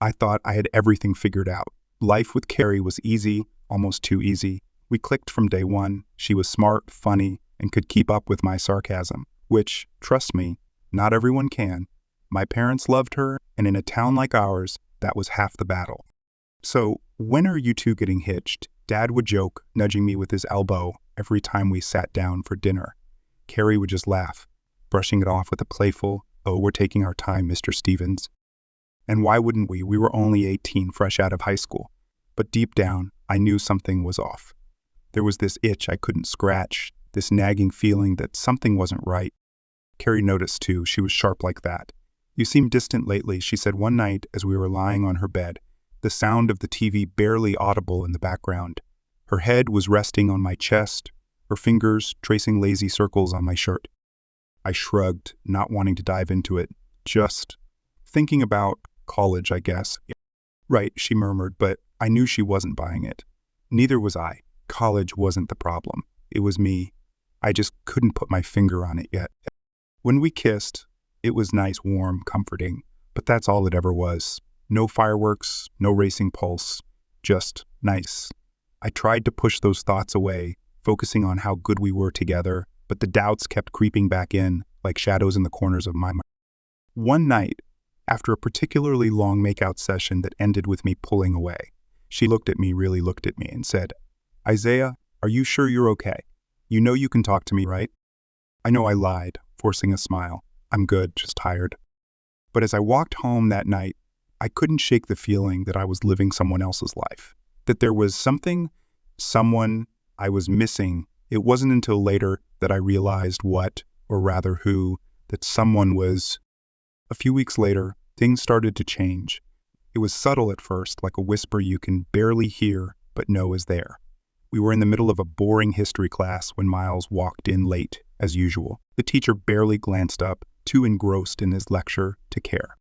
I thought I had everything figured out. Life with Carrie was easy, almost too easy. We clicked from day one. She was smart, funny, and could keep up with my sarcasm, which, trust me, not everyone can. My parents loved her, and in a town like ours, that was half the battle. "So, when are you two getting hitched?" Dad would joke, nudging me with his elbow every time we sat down for dinner. Carrie would just laugh, brushing it off with a playful, "Oh, we're taking our time, Mr. Stevens." And why wouldn't we? We were only 18, fresh out of high school. But deep down, I knew something was off. There was this itch I couldn't scratch, this nagging feeling that something wasn't right. Carrie noticed too. She was sharp like that. "You seem distant lately," she said one night as we were lying on her bed, the sound of the TV barely audible in the background. Her head was resting on my chest, her fingers tracing lazy circles on my shirt. I shrugged, not wanting to dive into it, just thinking about college, I guess. "Right," she murmured, but I knew she wasn't buying it. Neither was I. College wasn't the problem. It was me. I just couldn't put my finger on it yet. When we kissed, it was nice, warm, comforting, but that's all it ever was. No fireworks, no racing pulse, just nice. I tried to push those thoughts away, focusing on how good we were together, but the doubts kept creeping back in, like shadows in the corners of my mind. One night, after a particularly long makeout session that ended with me pulling away, she really looked at me and said, "Isaiah, are you sure you're okay? You know you can talk to me, right?" I know I lied, forcing a smile. "I'm good, just tired." But as I walked home that night, I couldn't shake the feeling that I was living someone else's life, that there was someone I was missing. It wasn't until later that I realized what, or rather who, that someone was. A few weeks later, things started to change. It was subtle at first, like a whisper you can barely hear but know is there. We were in the middle of a boring history class when Miles walked in late, as usual. The teacher barely glanced up, too engrossed in his lecture to care.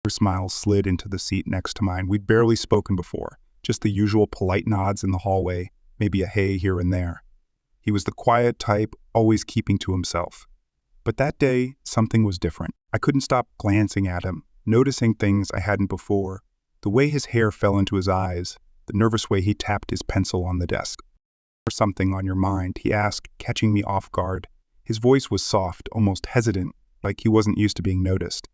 Her smile slid into the seat next to mine. We'd barely spoken before, just the usual polite nods in the hallway, maybe a hey here and there. He was the quiet type, always keeping to himself. But that day, something was different. I couldn't stop glancing at him, noticing things I hadn't before. The way his hair fell into his eyes, the nervous way he tapped his pencil on the desk. "Or something on your mind?" he asked, catching me off guard. His voice was soft, almost hesitant, like he wasn't used to being noticed.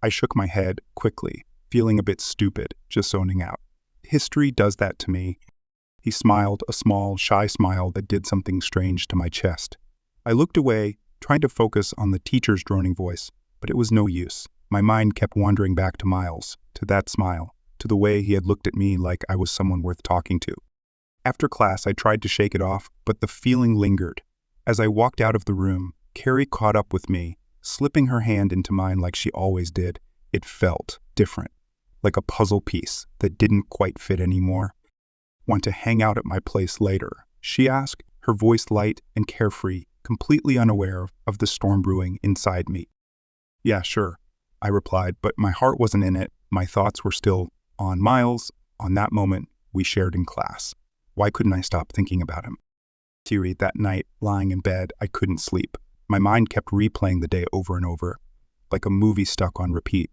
I shook my head quickly, feeling a bit stupid, just zoning out. "History does that to me." He smiled, a small, shy smile that did something strange to my chest. I looked away, trying to focus on the teacher's droning voice, but it was no use. My mind kept wandering back to Miles, to that smile, to the way he had looked at me like I was someone worth talking to. After class, I tried to shake it off, but the feeling lingered. As I walked out of the room, Carrie caught up with me, slipping her hand into mine like she always did. It felt different, like a puzzle piece that didn't quite fit anymore. "Want to hang out at my place later?" she asked, her voice light and carefree, completely unaware of the storm brewing inside me. "Yeah, sure," I replied, but my heart wasn't in it. My thoughts were still on Miles, on that moment we shared in class. Why couldn't I stop thinking about him? Teary, that night, lying in bed, I couldn't sleep. My mind kept replaying the day over and over, like a movie stuck on repeat.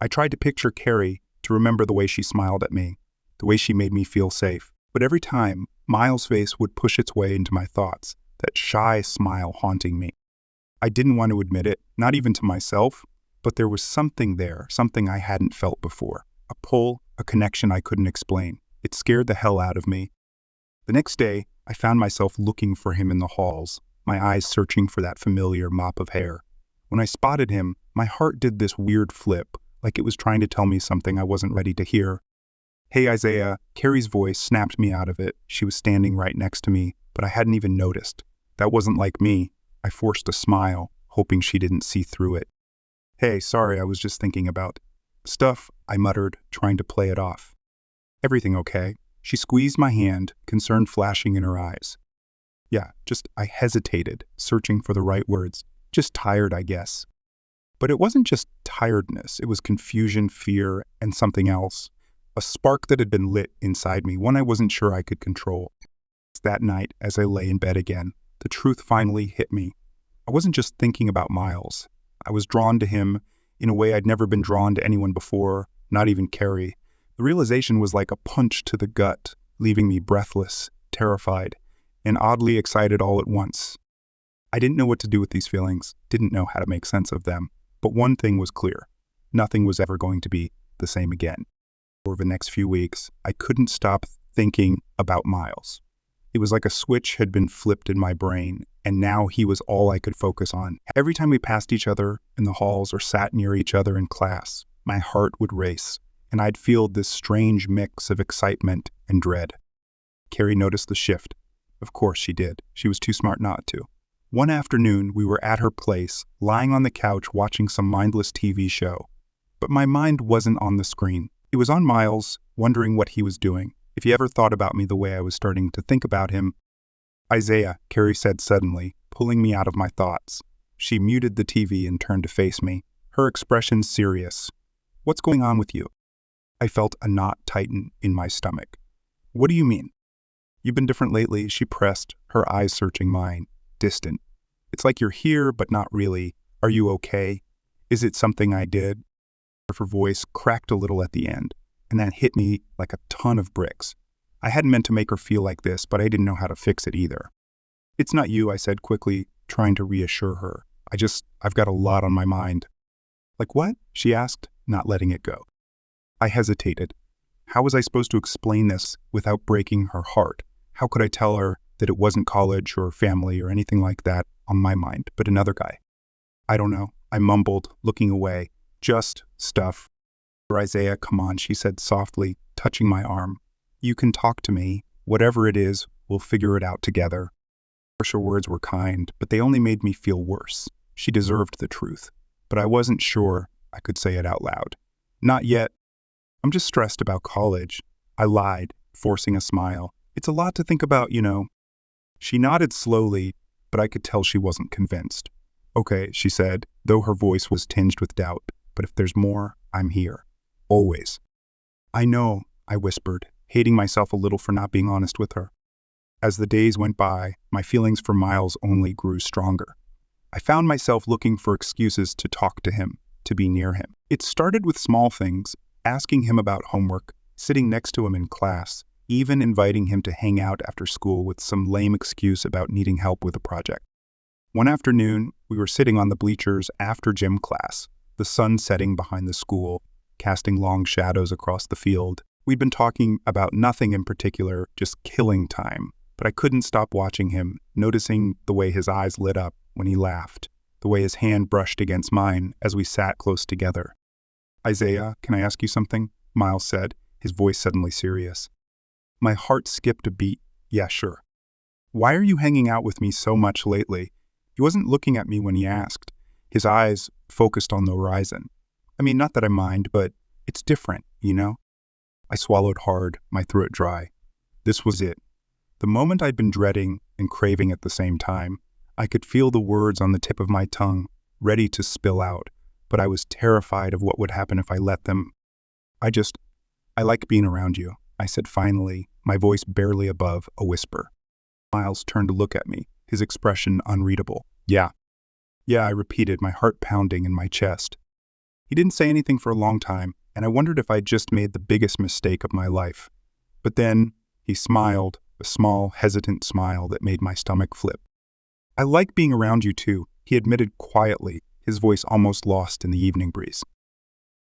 I tried to picture Carrie, to remember the way she smiled at me, the way she made me feel safe. But every time, Miles' face would push its way into my thoughts, that shy smile haunting me. I didn't want to admit it, not even to myself, but there was something there, something I hadn't felt before. A pull, a connection I couldn't explain. It scared the hell out of me. The next day, I found myself looking for him in the halls, my eyes searching for that familiar mop of hair. When I spotted him, my heart did this weird flip, like it was trying to tell me something I wasn't ready to hear. "Hey, Isaiah." Carrie's voice snapped me out of it. She was standing right next to me, but I hadn't even noticed. That wasn't like me. I forced a smile, hoping she didn't see through it. "Hey, sorry, I was just thinking about stuff," I muttered, trying to play it off. "Everything okay?" She squeezed my hand, concern flashing in her eyes. "Yeah, I hesitated, searching for the right words. Just tired, I guess." But it wasn't just tiredness. It was confusion, fear, and something else. A spark that had been lit inside me, one I wasn't sure I could control. That night, as I lay in bed again, the truth finally hit me. I wasn't just thinking about Miles. I was drawn to him in a way I'd never been drawn to anyone before, not even Carrie. The realization was like a punch to the gut, leaving me breathless, terrified, and oddly excited all at once. I didn't know what to do with these feelings, didn't know how to make sense of them, but one thing was clear. Nothing was ever going to be the same again. Over the next few weeks, I couldn't stop thinking about Miles. It was like a switch had been flipped in my brain, and now he was all I could focus on. Every time we passed each other in the halls or sat near each other in class, my heart would race, and I'd feel this strange mix of excitement and dread. Carrie noticed the shift. Of course she did. She was too smart not to. One afternoon, we were at her place, lying on the couch watching some mindless TV show. But my mind wasn't on the screen. It was on Miles, wondering what he was doing. If he ever thought about me the way I was starting to think about him. Isaiah, Carrie said suddenly, pulling me out of my thoughts. She muted the TV and turned to face me, her expression serious. What's going on with you? I felt a knot tighten in my stomach. What do you mean? You've been different lately, she pressed, her eyes searching mine, distant. It's like you're here, but not really. Are you okay? Is it something I did? Her voice cracked a little at the end, and that hit me like a ton of bricks. I hadn't meant to make her feel like this, but I didn't know how to fix it either. It's not you, I said quickly, trying to reassure her. I've got a lot on my mind. Like what? She asked, not letting it go. I hesitated. How was I supposed to explain this without breaking her heart? How could I tell her that it wasn't college or family or anything like that on my mind, but another guy? I don't know, I mumbled, looking away. Just stuff. Isaiah, come on, she said softly, touching my arm. You can talk to me. Whatever it is, we'll figure it out together. Her words were kind, but they only made me feel worse. She deserved the truth, but I wasn't sure I could say it out loud. Not yet. I'm just stressed about college. I lied, forcing a smile. It's a lot to think about, you know. She nodded slowly, but I could tell she wasn't convinced. Okay, she said, though her voice was tinged with doubt. But if there's more, I'm here. Always. I know, I whispered, hating myself a little for not being honest with her. As the days went by, my feelings for Miles only grew stronger. I found myself looking for excuses to talk to him, to be near him. It started with small things, asking him about homework, sitting next to him in class, even inviting him to hang out after school with some lame excuse about needing help with a project. One afternoon, we were sitting on the bleachers after gym class, the sun setting behind the school, casting long shadows across the field. We'd been talking about nothing in particular, just killing time. But I couldn't stop watching him, noticing the way his eyes lit up when he laughed, the way his hand brushed against mine as we sat close together. Isaiah, can I ask you something? Miles said, his voice suddenly serious. My heart skipped a beat. Yeah, sure. Why are you hanging out with me so much lately? He wasn't looking at me when he asked. His eyes focused on the horizon. I mean, not that I mind, but it's different, you know? I swallowed hard, my throat dry. This was it. The moment I'd been dreading and craving at the same time. I could feel the words on the tip of my tongue, ready to spill out, but I was terrified of what would happen if I let them. I like being around you, I said finally, my voice barely above a whisper. Miles turned to look at me, his expression unreadable. Yeah, I repeated, my heart pounding in my chest. He didn't say anything for a long time, and I wondered if I'd just made the biggest mistake of my life. But then he smiled, a small, hesitant smile that made my stomach flip. I like being around you too, he admitted quietly, his voice almost lost in the evening breeze.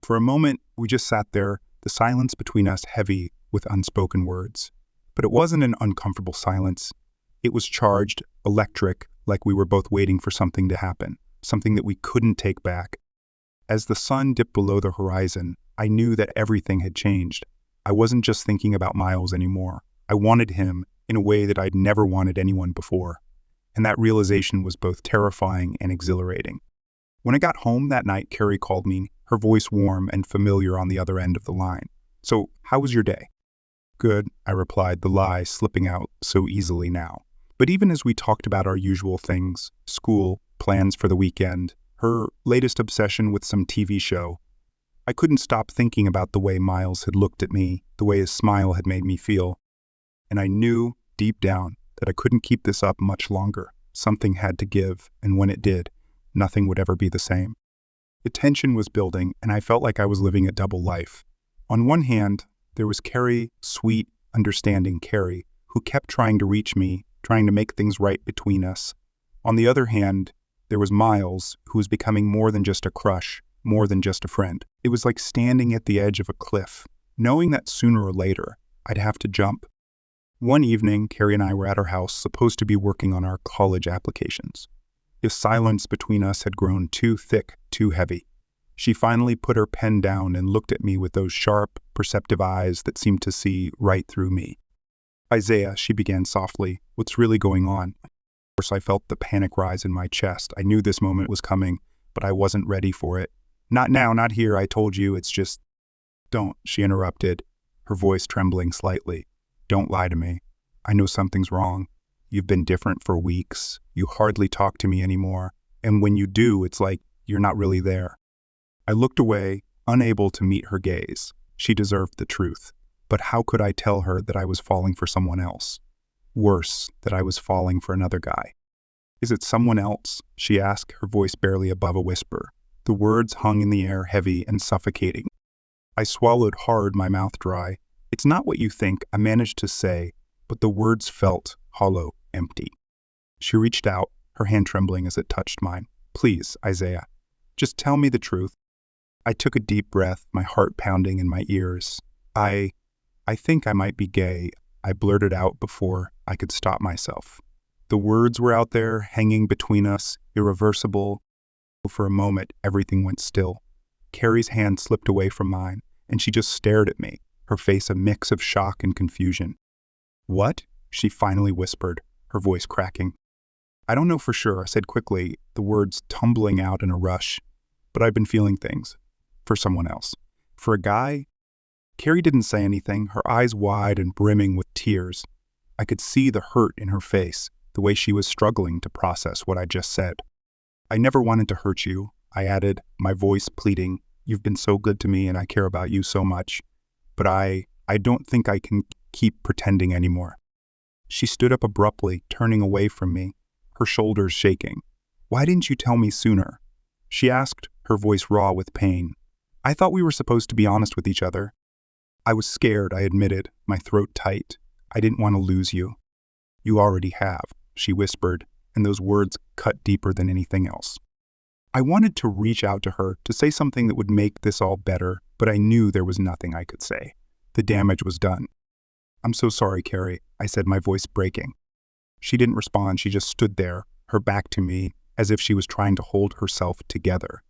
For a moment, we just sat there, the silence between us heavy with unspoken words. But it wasn't an uncomfortable silence. It was charged, electric, like we were both waiting for something to happen, something that we couldn't take back. As the sun dipped below the horizon, I knew that everything had changed. I wasn't just thinking about Miles anymore. I wanted him in a way that I'd never wanted anyone before. And that realization was both terrifying and exhilarating. When I got home that night, Carrie called me, her voice warm and familiar on the other end of the line. So, how was your day? Good, I replied, the lie slipping out so easily now. But even as we talked about our usual things, school, plans for the weekend, her latest obsession with some TV show, I couldn't stop thinking about the way Miles had looked at me, the way his smile had made me feel. And I knew, deep down, that I couldn't keep this up much longer. Something had to give, and when it did, nothing would ever be the same. The tension was building, and I felt like I was living a double life. On one hand, there was Carrie, sweet, understanding Carrie, who kept trying to reach me, trying to make things right between us. On the other hand, there was Miles, who was becoming more than just a crush, more than just a friend. It was like standing at the edge of a cliff, knowing that sooner or later, I'd have to jump. One evening, Carrie and I were at our house, supposed to be working on our college applications. The silence between us had grown too thick, too heavy. She finally put her pen down and looked at me with those sharp, perceptive eyes that seemed to see right through me. "Isaiah," she began softly, "what's really going on?" Of course, I felt the panic rise in my chest. I knew this moment was coming, but I wasn't ready for it. "Not now, not here, I told you, it's just—" "Don't," she interrupted, her voice trembling slightly. "Don't lie to me. I know something's wrong. You've been different for weeks. You hardly talk to me anymore. And when you do, it's like you're not really there." I looked away, unable to meet her gaze. She deserved the truth. But how could I tell her that I was falling for someone else? Worse, that I was falling for another guy. "Is it someone else?" she asked, her voice barely above a whisper. The words hung in the air, heavy and suffocating. I swallowed hard, my mouth dry. "It's not what you think," I managed to say, but the words felt hollow, empty. She reached out, her hand trembling as it touched mine. "Please, Isaiah, just tell me the truth." I took a deep breath, my heart pounding in my ears. I think I might be gay," I blurted out before I could stop myself. The words were out there, hanging between us, irreversible. For a moment, everything went still. Carrie's hand slipped away from mine, and she just stared at me, her face a mix of shock and confusion. "What?" she finally whispered, her voice cracking. "I don't know for sure," I said quickly, the words tumbling out in a rush. "But I've been feeling things. For someone else. For a guy?" Carrie didn't say anything, her eyes wide and brimming with tears. I could see the hurt in her face, the way she was struggling to process what I just said. "I never wanted to hurt you," I added, my voice pleading. "You've been so good to me and I care about you so much. But I don't think I can keep pretending anymore." She stood up abruptly, turning away from me, her shoulders shaking. "Why didn't you tell me sooner?" she asked, her voice raw with pain. "I thought we were supposed to be honest with each other." I was scared, I admitted, my throat tight. "I didn't want to lose you." "You already have," she whispered, and those words cut deeper than anything else. I wanted to reach out to her, to say something that would make this all better, but I knew there was nothing I could say. The damage was done. "I'm so sorry, Carrie," I said, my voice breaking. She didn't respond, she just stood there, her back to me, as if she was trying to hold herself together.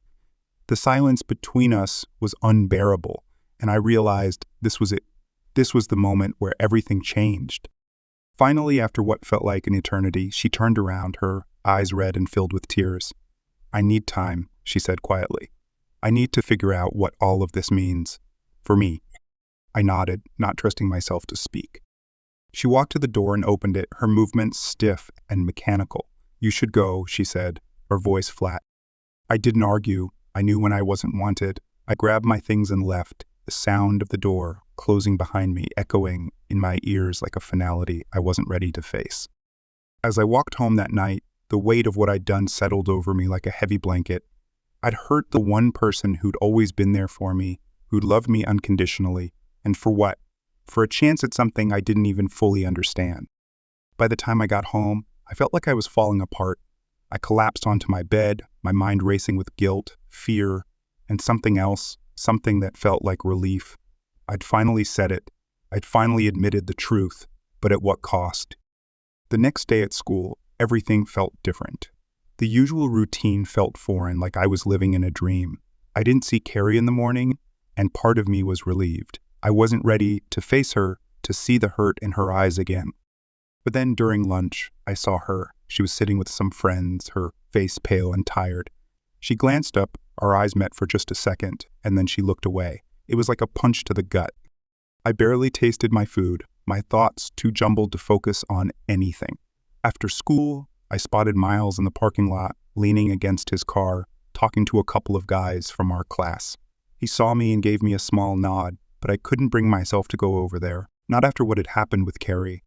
The silence between us was unbearable, and I realized this was it. This was the moment where everything changed. Finally, after what felt like an eternity, she turned around, her eyes red and filled with tears. "I need time," she said quietly. "I need to figure out what all of this means. For me." I nodded, not trusting myself to speak. She walked to the door and opened it, her movements stiff and mechanical. "You should go," she said, her voice flat. I didn't argue. I knew when I wasn't wanted. I grabbed my things and left, the sound of the door closing behind me echoing in my ears like a finality I wasn't ready to face. As I walked home that night, the weight of what I'd done settled over me like a heavy blanket. I'd hurt the one person who'd always been there for me, who'd loved me unconditionally, and for what? For a chance at something I didn't even fully understand. By the time I got home, I felt like I was falling apart. I collapsed onto my bed, my mind racing with guilt, fear, and something else, something that felt like relief. I'd finally said it. I'd finally admitted the truth, but at what cost? The next day at school, everything felt different. The usual routine felt foreign, like I was living in a dream. I didn't see Carrie in the morning, and part of me was relieved. I wasn't ready to face her, to see the hurt in her eyes again. But then during lunch, I saw her. She was sitting with some friends, her face pale and tired. She glanced up, our eyes met for just a second, and then she looked away. It was like a punch to the gut. I barely tasted my food, my thoughts too jumbled to focus on anything. After school, I spotted Miles in the parking lot, leaning against his car, talking to a couple of guys from our class. He saw me and gave me a small nod, but I couldn't bring myself to go over there, not after what had happened with Carrie.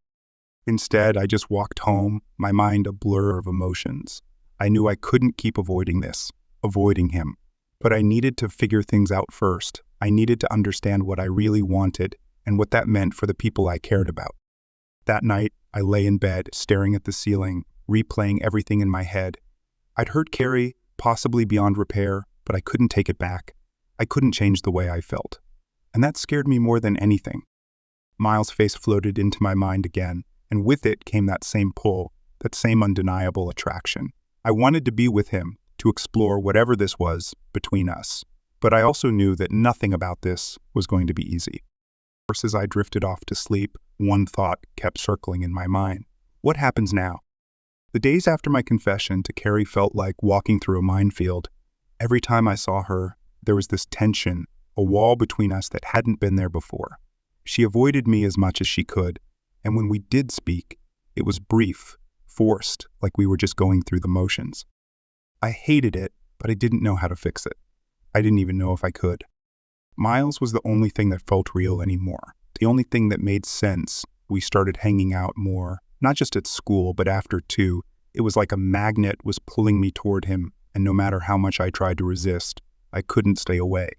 Instead, I just walked home, my mind a blur of emotions. I knew I couldn't keep avoiding this, avoiding him. But I needed to figure things out first. I needed to understand what I really wanted and what that meant for the people I cared about. That night, I lay in bed, staring at the ceiling, replaying everything in my head. I'd hurt Carrie, possibly beyond repair, but I couldn't take it back. I couldn't change the way I felt. And that scared me more than anything. Miles' face floated into my mind again, and with it came that same pull, that same undeniable attraction. I wanted to be with him, to explore whatever this was between us. But I also knew that nothing about this was going to be easy. As I drifted off to sleep, one thought kept circling in my mind. What happens now? The days after my confession to Carrie felt like walking through a minefield. Every time I saw her, there was this tension, a wall between us that hadn't been there before. She avoided me as much as she could, and when we did speak, it was brief, forced, like we were just going through the motions. I hated it, but I didn't know how to fix it. I didn't even know if I could. Miles was the only thing that felt real anymore, the only thing that made sense. We started hanging out more, not just at school, but after too. It was like a magnet was pulling me toward him, and no matter how much I tried to resist, I couldn't stay away.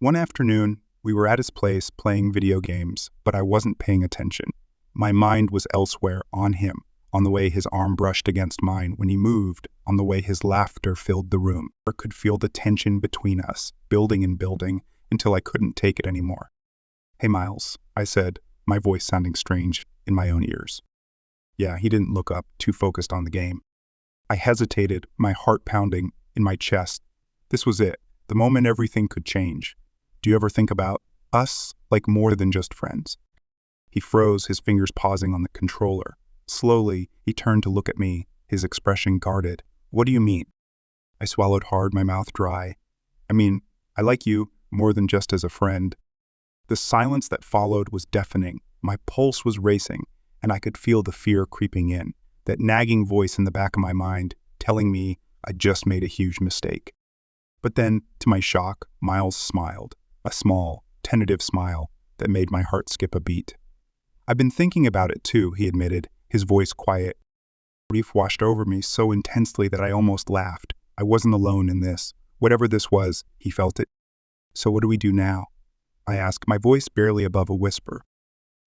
One afternoon, we were at his place playing video games, but I wasn't paying attention. My mind was elsewhere, on him, on the way his arm brushed against mine when he moved, on the way his laughter filled the room. I could feel the tension between us, building and building, until I couldn't take it anymore. "Hey, Miles," I said, my voice sounding strange in my own ears. Yeah, he didn't look up, too focused on the game. I hesitated, my heart pounding in my chest. This was it, the moment everything could change. "Do you ever think about us like more than just friends?" He froze, his fingers pausing on the controller. Slowly, he turned to look at me, his expression guarded. "What do you mean?" I swallowed hard, my mouth dry. "I mean, I like you more than just as a friend." The silence that followed was deafening. My pulse was racing, and I could feel the fear creeping in, that nagging voice in the back of my mind telling me I just made a huge mistake. But then, to my shock, Miles smiled, a small, tentative smile that made my heart skip a beat. "I've been thinking about it too," he admitted, his voice quiet. Grief washed over me so intensely that I almost laughed. I wasn't alone in this. Whatever this was, he felt it. "So what do we do now?" I asked, my voice barely above a whisper.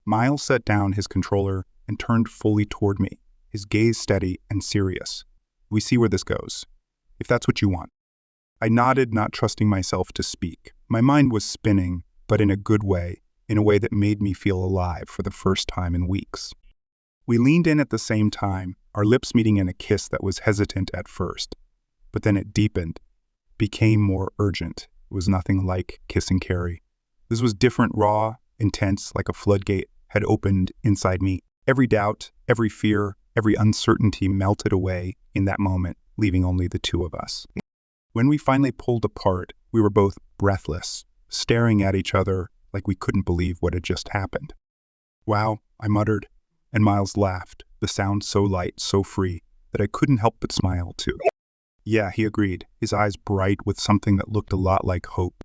Miles set down his controller and turned fully toward me, his gaze steady and serious. "We see where this goes, if that's what you want." I nodded, not trusting myself to speak. My mind was spinning, but in a good way, in a way that made me feel alive for the first time in weeks. We leaned in at the same time, our lips meeting in a kiss that was hesitant at first. But then it deepened, became more urgent. It was nothing like kissing Carrie. This was different, raw, intense, like a floodgate had opened inside me. Every doubt, every fear, every uncertainty melted away in that moment, leaving only the two of us. When we finally pulled apart, we were both breathless, staring at each other like we couldn't believe what had just happened. "Wow," I muttered, and Miles laughed, the sound so light, so free, that I couldn't help but smile too. "Yeah," he agreed, his eyes bright with something that looked a lot like hope.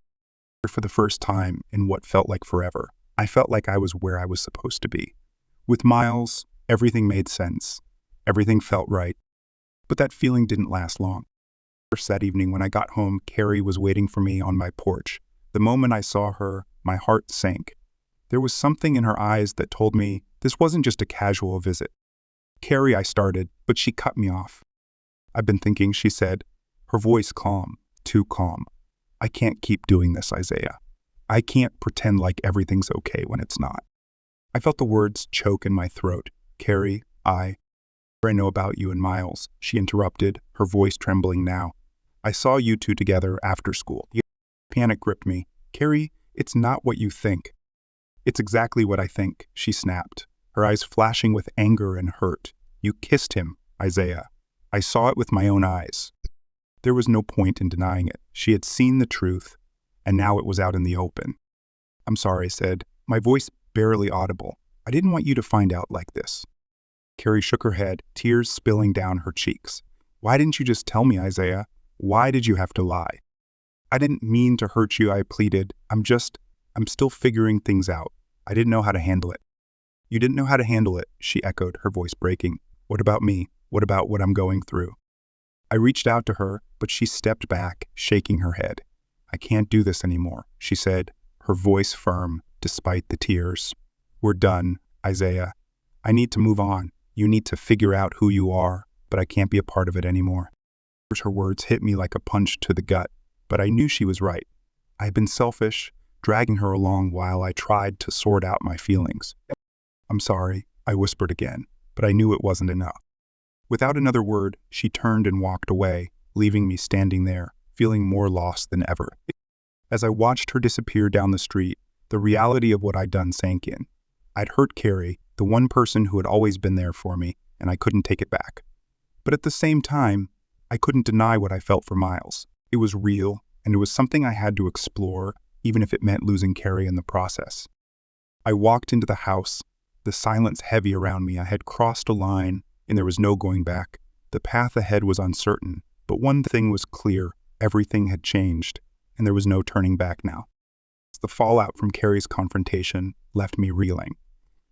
For the first time in what felt like forever, I felt like I was where I was supposed to be. With Miles, everything made sense. Everything felt right. But that feeling didn't last long. First that evening when I got home, Carrie was waiting for me on my porch. The moment I saw her, my heart sank. There was something in her eyes that told me this wasn't just a casual visit. "Carrie," I started, but she cut me off. "I've been thinking," she said, her voice calm, too calm. "I can't keep doing this, Isaiah. I can't pretend like everything's okay when it's not." I felt the words choke in my throat. "Carrie, I know about you and Miles," she interrupted, her voice trembling now. "I saw you two together after school." Panic gripped me. "Carrie, it's not what you think." "It's exactly what I think," she snapped, her eyes flashing with anger and hurt. "You kissed him, Isaiah. I saw it with my own eyes." There was no point in denying it. She had seen the truth, and now it was out in the open. "I'm sorry," I said, my voice barely audible. "I didn't want you to find out like this." Carrie shook her head, tears spilling down her cheeks. "Why didn't you just tell me, Isaiah? Why did you have to lie?" "I didn't mean to hurt you," I pleaded. I'm still figuring things out. I didn't know how to handle it." "You didn't know how to handle it," she echoed, her voice breaking. "What about me? What about what I'm going through?" I reached out to her, but she stepped back, shaking her head. I can't do this anymore, she said, her voice firm despite the tears. We're done, Isaiah. I need to move on. You need to figure out who you are, but I can't be a part of it anymore. Her words hit me like a punch to the gut, but I knew she was right. I had been selfish, dragging her along while I tried to sort out my feelings. I'm sorry, I whispered again, but I knew it wasn't enough. Without another word, she turned and walked away, leaving me standing there, feeling more lost than ever. As I watched her disappear down the street, the reality of what I'd done sank in. I'd hurt Carrie, the one person who had always been there for me, and I couldn't take it back. But at the same time, I couldn't deny what I felt for Miles. It was real, and it was something I had to explore, even if it meant losing Carrie in the process. I walked into the house, the silence heavy around me. I had crossed a line, and there was no going back. The path ahead was uncertain, but one thing was clear: everything had changed, and there was no turning back now. The fallout from Carrie's confrontation left me reeling.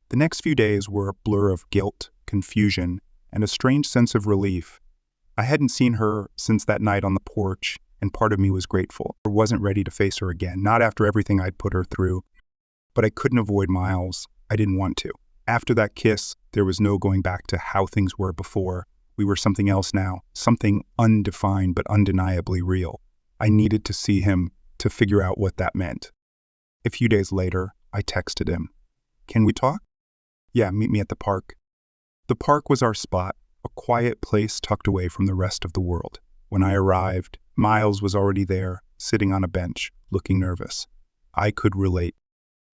The next few days were a blur of guilt, confusion, and a strange sense of relief. I hadn't seen her since that night on the porch, and part of me was grateful. I wasn't ready to face her again, not after everything I'd put her through. But I couldn't avoid Miles. I didn't want to. After that kiss, there was no going back to how things were before. We were something else now, something undefined but undeniably real. I needed to see him to figure out what that meant. A few days later, I texted him. Can we talk? Yeah, meet me at the park. The park was our spot, a quiet place tucked away from the rest of the world. When I arrived, Miles was already there, sitting on a bench, looking nervous. I could relate.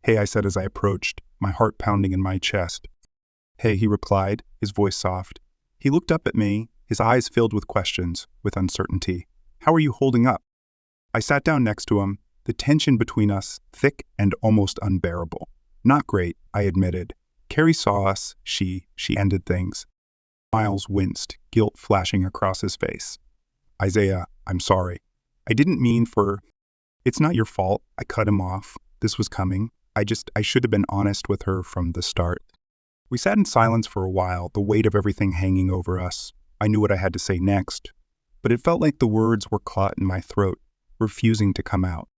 Hey, I said as I approached, my heart pounding in my chest. Hey, he replied, his voice soft. He looked up at me, his eyes filled with questions, with uncertainty. How are you holding up? I sat down next to him, the tension between us thick and almost unbearable. Not great, I admitted. Carrie saw us, she ended things. Miles winced, guilt flashing across his face. Isaiah, I'm sorry. I didn't mean for... It's not your fault. I cut him off. This was coming. I should have been honest with her from the start. We sat in silence for a while, the weight of everything hanging over us. I knew what I had to say next, but it felt like the words were caught in my throat, refusing to come out.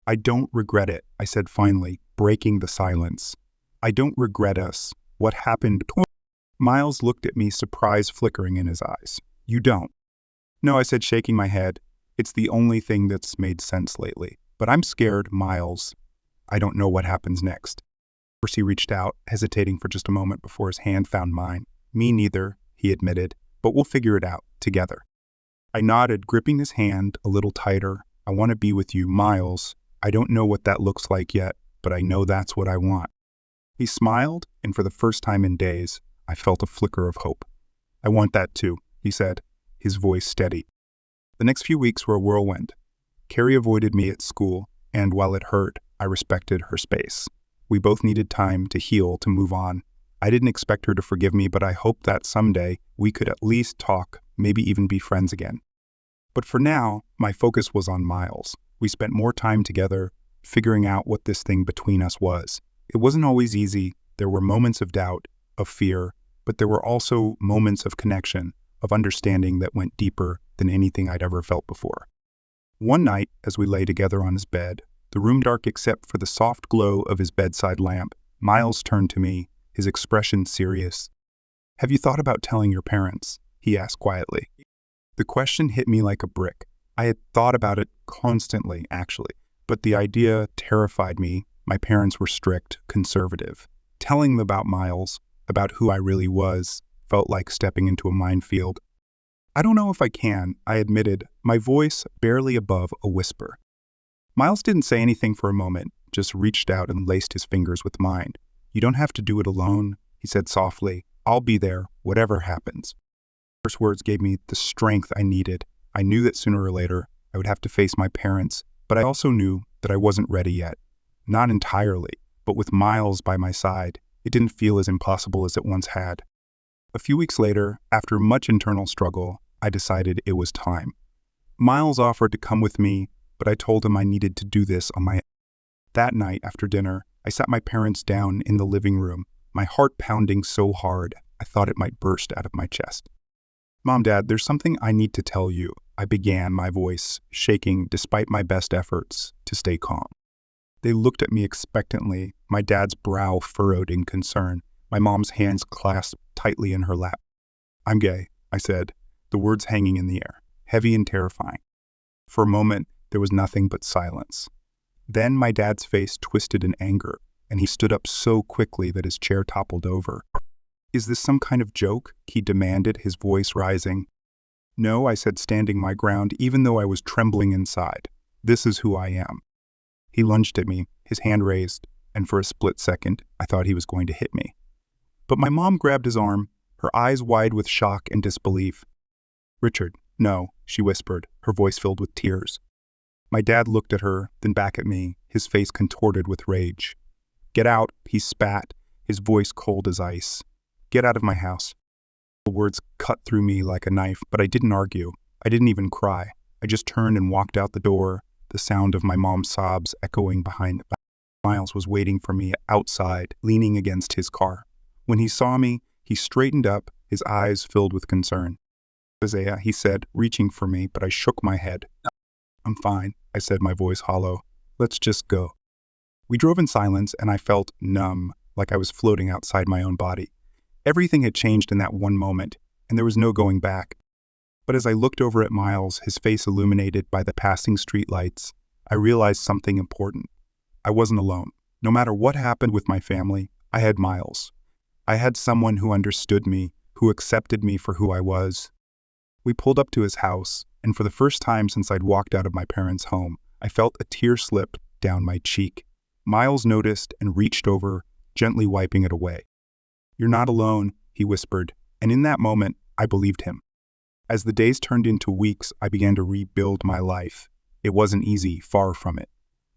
I don't regret it, I said finally, breaking the silence. I don't regret us. What happened? Miles looked at me, surprise flickering in his eyes. You don't? No, I said, shaking my head. It's the only thing that's made sense lately. But I'm scared, Miles. I don't know what happens next. First, he reached out, hesitating for just a moment before his hand found mine. Me neither, he admitted, but we'll figure it out, together. I nodded, gripping his hand a little tighter. I want to be with you, Miles. I don't know what that looks like yet, but I know that's what I want. He smiled, and for the first time in days, I felt a flicker of hope. I want that too, he said, his voice steady. The next few weeks were a whirlwind. Carrie avoided me at school, and while it hurt, I respected her space. We both needed time to heal, to move on. I didn't expect her to forgive me, but I hoped that someday we could at least talk, maybe even be friends again. But for now, my focus was on Miles. We spent more time together, figuring out what this thing between us was. It wasn't always easy. There were moments of doubt, of fear, but there were also moments of connection, of understanding that went deeper than anything I'd ever felt before. One night, as we lay together on his bed, the room dark except for the soft glow of his bedside lamp, Miles turned to me, his expression serious. Have you thought about telling your parents? He asked quietly. The question hit me like a brick. I had thought about it constantly, actually, but the idea terrified me. My parents were strict, conservative. Telling them about Miles, about who I really was, felt like stepping into a minefield. I don't know if I can, I admitted, my voice barely above a whisper. Miles didn't say anything for a moment, just reached out and laced his fingers with mine. You don't have to do it alone, he said softly. I'll be there, whatever happens. First words gave me the strength I needed. I knew that sooner or later I would have to face my parents, but I also knew that I wasn't ready yet. Not entirely, but with Miles by my side, it didn't feel as impossible as it once had. A few weeks later, after much internal struggle, I decided it was time. Miles offered to come with me, but I told him I needed to do this on my own. That night, after dinner, I sat my parents down in the living room, my heart pounding so hard I thought it might burst out of my chest. Mom, Dad, there's something I need to tell you, I began, my voice shaking despite my best efforts to stay calm. They looked at me expectantly, my dad's brow furrowed in concern, my mom's hands clasped tightly in her lap. "I'm gay," I said, the words hanging in the air, heavy and terrifying. For a moment, there was nothing but silence. Then my dad's face twisted in anger, and he stood up so quickly that his chair toppled over. "Is this some kind of joke?" he demanded, his voice rising. "No," I said, standing my ground, even though I was trembling inside. "This is who I am." He lunged at me, his hand raised, and for a split second, I thought he was going to hit me. But my mom grabbed his arm, her eyes wide with shock and disbelief. "Richard, no," she whispered, her voice filled with tears. My dad looked at her, then back at me, his face contorted with rage. "Get out," he spat, his voice cold as ice. "Get out of my house." The words cut through me like a knife, but I didn't argue. I didn't even cry. I just turned and walked out the door, the sound of my mom's sobs echoing behind me. Miles was waiting for me outside, leaning against his car. When he saw me, he straightened up, his eyes filled with concern. "Isaiah," he said, reaching for me, but I shook my head. "I'm fine," I said, my voice hollow. "Let's just go." We drove in silence, and I felt numb, like I was floating outside my own body. Everything had changed in that one moment, and there was no going back. But as I looked over at Miles, his face illuminated by the passing streetlights, I realized something important. I wasn't alone. No matter what happened with my family, I had Miles. I had someone who understood me, who accepted me for who I was. We pulled up to his house, and for the first time since I'd walked out of my parents' home, I felt a tear slip down my cheek. Miles noticed and reached over, gently wiping it away. "You're not alone," he whispered, and in that moment, I believed him. As the days turned into weeks, I began to rebuild my life. It wasn't easy, far from it.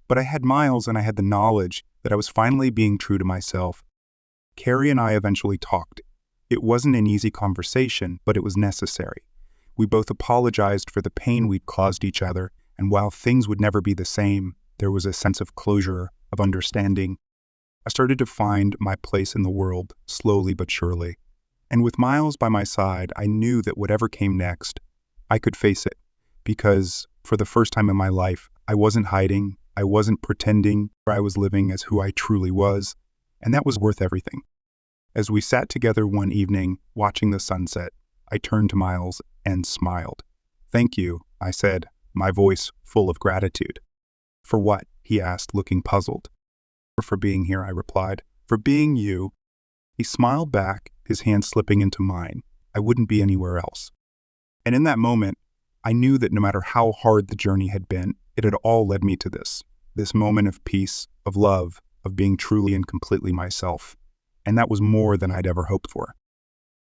But I had Miles, and I had the knowledge that I was finally being true to myself. Carrie and I eventually talked. It wasn't an easy conversation, but it was necessary. We both apologized for the pain we'd caused each other, and while things would never be the same, there was a sense of closure, of understanding. I started to find my place in the world, slowly but surely. And with Miles by my side, I knew that whatever came next, I could face it. Because, for the first time in my life, I wasn't hiding, I wasn't pretending, I was living as who I truly was, and that was worth everything. As we sat together one evening, watching the sunset, I turned to Miles and smiled. "Thank you," I said, my voice full of gratitude. "For what?" he asked, looking puzzled. "For being here," I replied. "For being you." He smiled back, his hand slipping into mine. I wouldn't be anywhere else. And in that moment, I knew that no matter how hard the journey had been, it had all led me to this moment of peace, of love, of being truly and completely myself. And that was more than I'd ever hoped for.